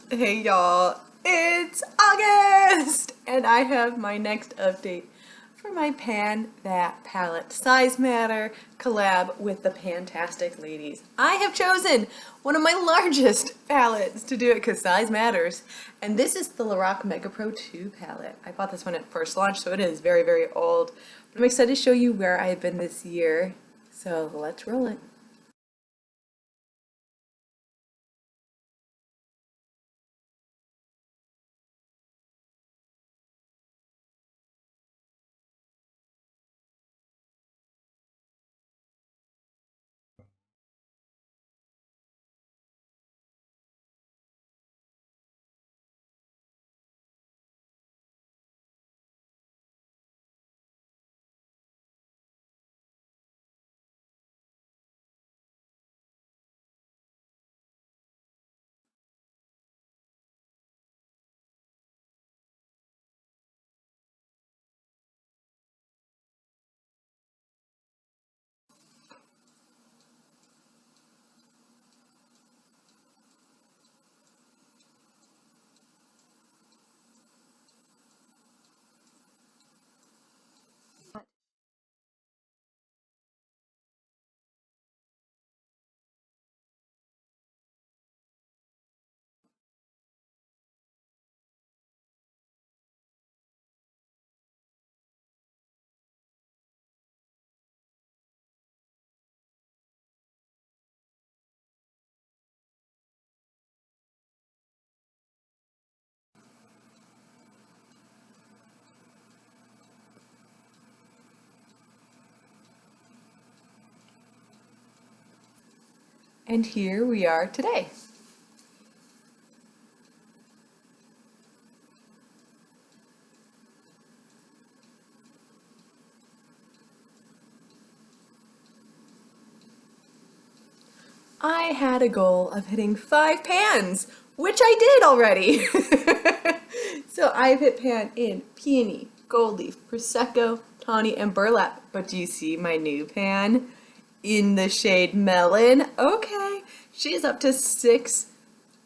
Hey y'all, it's August! And I have my next update for my Pan That Palette Size Matter collab with the PANtastic Ladies. I have chosen one of my largest palettes to do it because size matters. And this is the Lorac Mega Pro 2 palette. I bought this when it first launched, so it is very, very old. But I'm excited to show you where I've been this year. So let's roll it. And here we are today. I had a goal of hitting 5 pans, which I did already. So I've hit pan in peony, gold leaf, prosecco, tawny, and burlap. But do you see my new pan in the shade melon? Okay, she's up to 6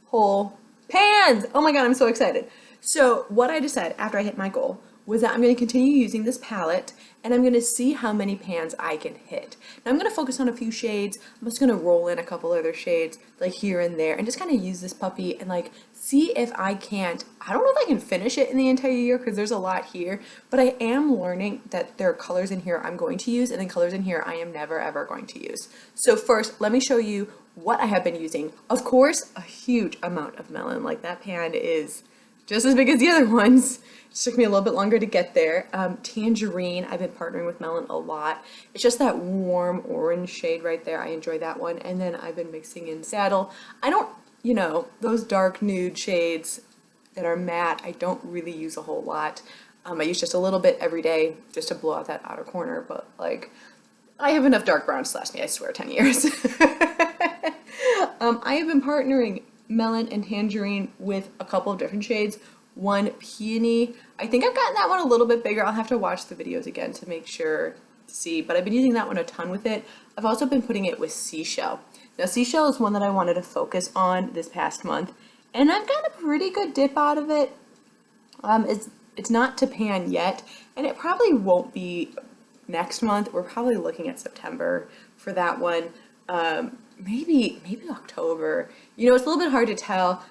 whole pans. Oh my god, I'm so excited. So what I decided after I hit my goal was that I'm going to continue using this palette and I'm going to see how many pans I can hit. Now I'm going to focus on a few shades. I'm just going to roll in a couple other shades like here and there and just kind of use this puppy and like see if I can't, I don't know if I can finish it in the entire year because there's a lot here, but I am learning that there are colors in here I'm going to use and then colors in here I am never ever going to use. So first, let me show you what I have been using. Of course, a huge amount of melon. Like that pan is just as big as the other ones. It took me a little bit longer to get there. Tangerine, I've been partnering with melon a lot. It's just that warm orange shade right there. I enjoy that one. And then I've been mixing in saddle. I don't, those dark nude shades that are matte, I don't really use a whole lot. I use just a little bit every day just to blow out that outer corner, but like, I have enough dark browns to last me, I swear, 10 years. I have been partnering melon and tangerine with a couple of different shades. One peony. I think I've gotten that one a little bit bigger. I'll have to watch the videos again to make sure to see, but I've been using that one a ton with it. I've also been putting it with Seashell. Now Seashell is one that I wanted to focus on this past month, and I've got a pretty good dip out of it. It's not to pan yet, and it probably won't be next month. We're probably looking at September for that one. Maybe October. It's a little bit hard to tell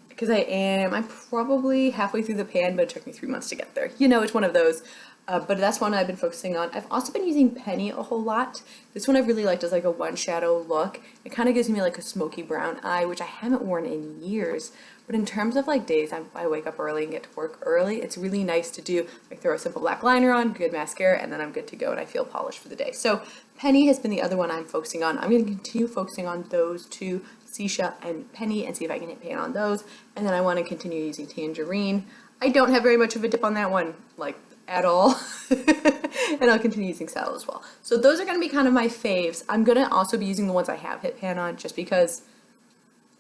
because I'm probably halfway through the pan, but it took me 3 months to get there. It's one of those. But that's one I've been focusing on. I've also been using Penny a whole lot. This one I really liked as like a one shadow look. It kind of gives me like a smoky brown eye, which I haven't worn in years. But in terms of like days I wake up early and get to work early, it's really nice to do. Like throw a simple black liner on, good mascara, and then I'm good to go and I feel polished for the day. So Penny has been the other one I'm focusing on. I'm going to continue focusing on those two, Seashell and Penny, and see if I can hit pan on those. And then I want to continue using Tangerine. I don't have very much of a dip on that one, like at all. And I'll continue using Saddle as well. So those are going to be kind of my faves. I'm going to also be using the ones I have hit pan on just because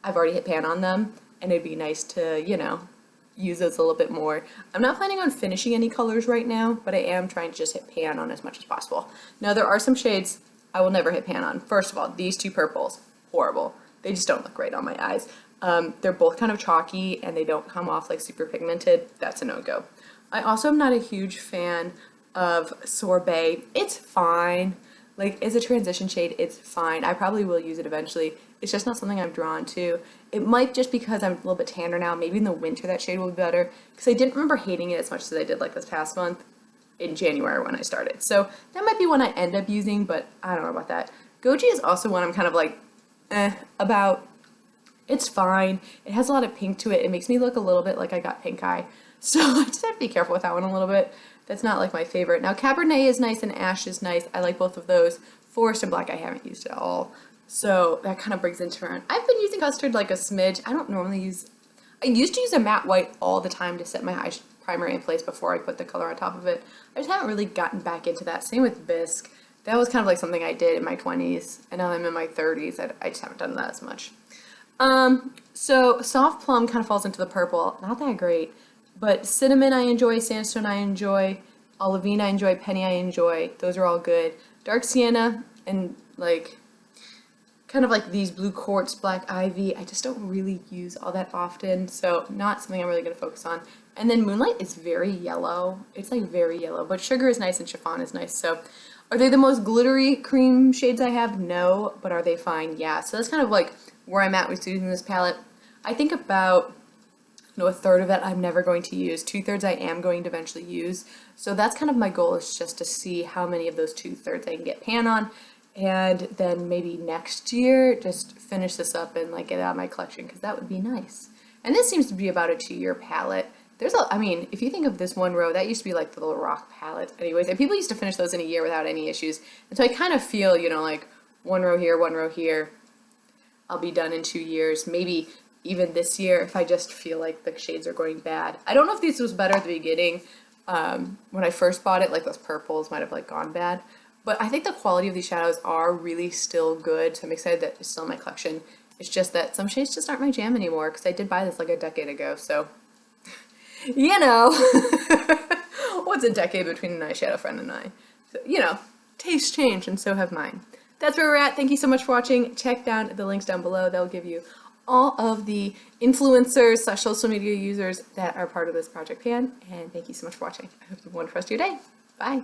I've already hit pan on them and it'd be nice to, use those a little bit more. I'm not planning on finishing any colors right now, but I am trying to just hit pan on as much as possible. Now there are some shades I will never hit pan on. First of all, these two purples, horrible. They just don't look great on my eyes. They're both kind of chalky and they don't come off like super pigmented. That's a no-go. I also am not a huge fan of Sorbet. It's fine. Like, as a transition shade, it's fine. I probably will use it eventually. It's just not something I'm drawn to. It might just because I'm a little bit tanner now. Maybe in the winter that shade will be better. Because I didn't remember hating it as much as I did like this past month in January when I started. So that might be one I end up using, but I don't know about that. Goji is also one I'm kind of like, about. It's fine. It has a lot of pink to it. It makes me look a little bit like I got pink eye. So I just have to be careful with that one a little bit. That's not like my favorite. Now Cabernet is nice and Ash is nice. I like both of those. Forest and Black I haven't used at all. So that kind of brings into around. I've been using Custard like a smidge. I don't normally use, I used to use a matte white all the time to set my eye primer in place before I put the color on top of it. I just haven't really gotten back into that. Same with Bisque. That was kind of like something I did in my 20s, and now I'm in my 30s. I just haven't done that as much. So Soft Plum kind of falls into the purple. Not that great. But Cinnamon I enjoy, Sandstone I enjoy, Olivine I enjoy, Penny I enjoy. Those are all good. Dark Sienna and like kind of like these Blue Quartz, Black Ivy, I just don't really use all that often, so not something I'm really going to focus on. And then Moonlight is very yellow. It's like very yellow, but Sugar is nice and Chiffon is nice. So are they the most glittery cream shades I have? No, but are they fine? Yeah. So that's kind of like where I'm at with using this palette. I think about, a third of it I'm never going to use. 2/3 I am going to eventually use. So that's kind of my goal, is just to see how many of those 2/3 I can get pan on. And then maybe next year, just finish this up and like get it out of my collection, because that would be nice. And this seems to be about a 2-year palette. There's I mean, if you think of this one row, that used to be like the Lorac palette anyways. And people used to finish those in a year without any issues. And so I kind of feel, like one row here, I'll be done in 2 years. Maybe even this year if I just feel like the shades are going bad. I don't know if this was better at the beginning. When I first bought it, like those purples might have like gone bad. But I think the quality of these shadows are really still good. So I'm excited that it's still in my collection. It's just that some shades just aren't my jam anymore, because I did buy this like a decade ago. So, what's a decade between an eyeshadow friend and I? So, tastes change, and so have mine. That's where we're at. Thank you so much for watching. Check down the links down below. They'll give you all of the influencers / social media users that are part of this Project Pan. And thank you so much for watching. I hope you have a wonderful rest of your day. Bye.